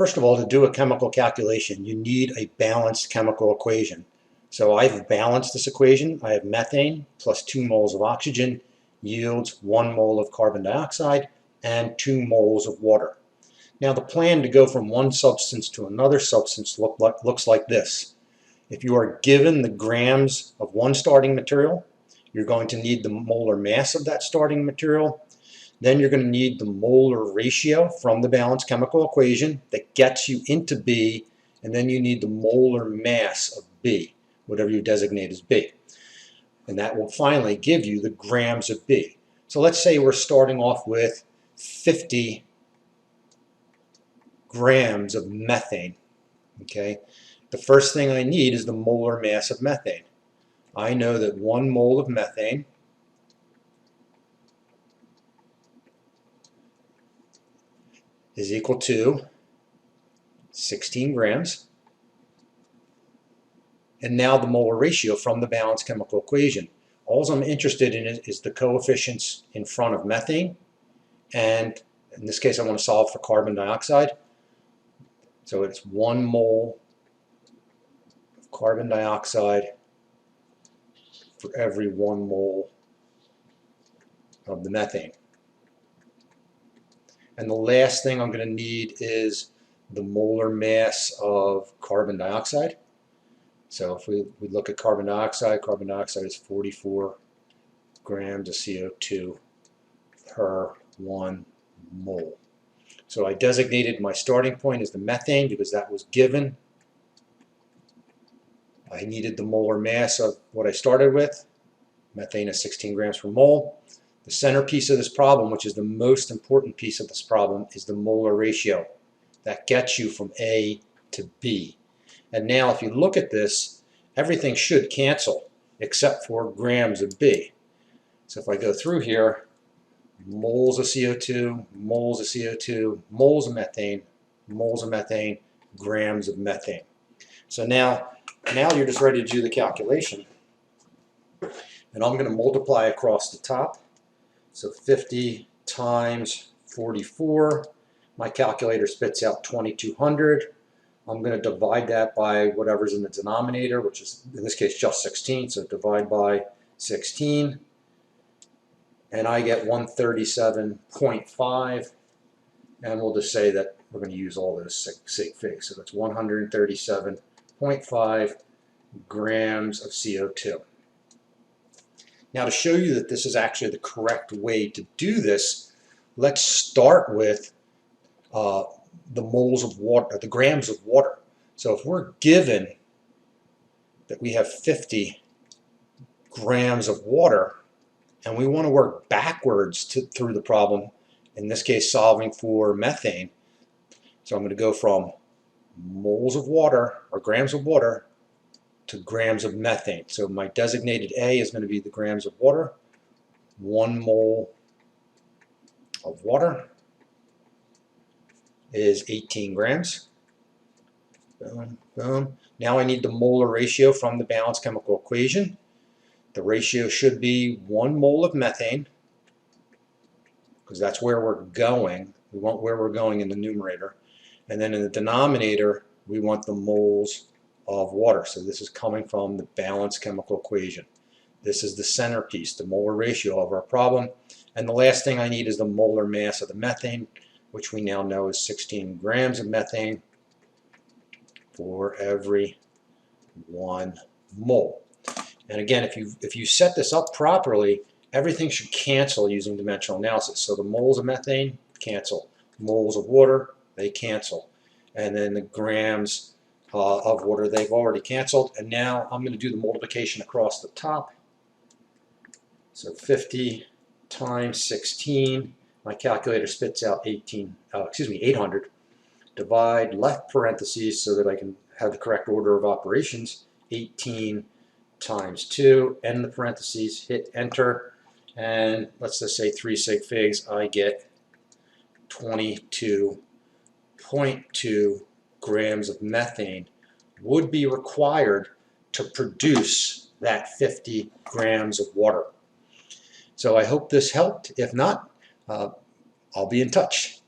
First of all, to do a chemical calculation, you need a balanced chemical equation. So I've balanced this equation. I have methane plus 2 moles of oxygen yields 1 mole of carbon dioxide and 2 moles of water. Now the plan to go from one substance to another substance looks like this. If you are given the grams of one starting material, you're going to need the molar mass of that starting material. Then you're going to need the molar ratio from the balanced chemical equation that gets you into B, and then you need the molar mass of B, whatever you designate as B. And that will finally give you the grams of B. So let's say we're starting off with 50 grams of methane. Okay, the first thing I need is the molar mass of methane. I know that 1 mole of methane is equal to 16 grams. And now the molar ratio from the balanced chemical equation. All I'm interested in is the coefficients in front of methane, and in this case I want to solve for carbon dioxide. So it's 1 mole of carbon dioxide for every 1 mole of the methane. And the last thing I'm going to need is the molar mass of carbon dioxide. So if we look at carbon dioxide is 44 grams of CO2 per 1 mole. So I designated my starting point as the methane because that was given. I needed the molar mass of what I started with. Methane is 16 grams per mole. The centerpiece of this problem, which is the most important piece of this problem, is the molar ratio. That gets you from A to B. And now if you look at this, everything should cancel except for grams of B. So if I go through here, moles of CO2, moles of CO2, moles of methane, grams of methane. So now you're just ready to do the calculation. And I'm going to multiply across the top. So 50 times 44, my calculator spits out 2200. I'm going to divide that by whatever's in the denominator, which is in this case just 16, so divide by 16. And I get 137.5, and we'll just say that we're going to use all those sig figs. So that's 137.5 grams of CO2. Now to show you that this is actually the correct way to do this, let's start with the moles of water, the grams of water. So if we're given that we have 50 grams of water, and we want to work backwards through the problem, in this case solving for methane. So I'm going to go from moles of water, or grams of water, to grams of methane. So my designated A is going to be the grams of water. 1 mole of water is 18 grams. Boom, boom. Now I need the molar ratio from the balanced chemical equation. The ratio should be 1 mole of methane, because that's where we're going. We want where we're going in the numerator. And then in the denominator, we want the moles of water. So this is coming from the balanced chemical equation. This is the centerpiece, the molar ratio of our problem. And the last thing I need is the molar mass of the methane, which we now know is 16 grams of methane for every 1 mole. And again, if you set this up properly, everything should cancel using dimensional analysis. So the moles of methane cancel, moles of water, they cancel, and then the grams of water, they've already canceled. And now I'm going to do the multiplication across the top. So 50 times 16, my calculator spits out 800. Divide left parentheses so that I can have the correct order of operations. 18 times 2, end the parentheses, hit enter, and let's just say 3 sig figs, I get 22.2 grams of methane would be required to produce that 50 grams of water. So I hope this helped. If not, I'll be in touch.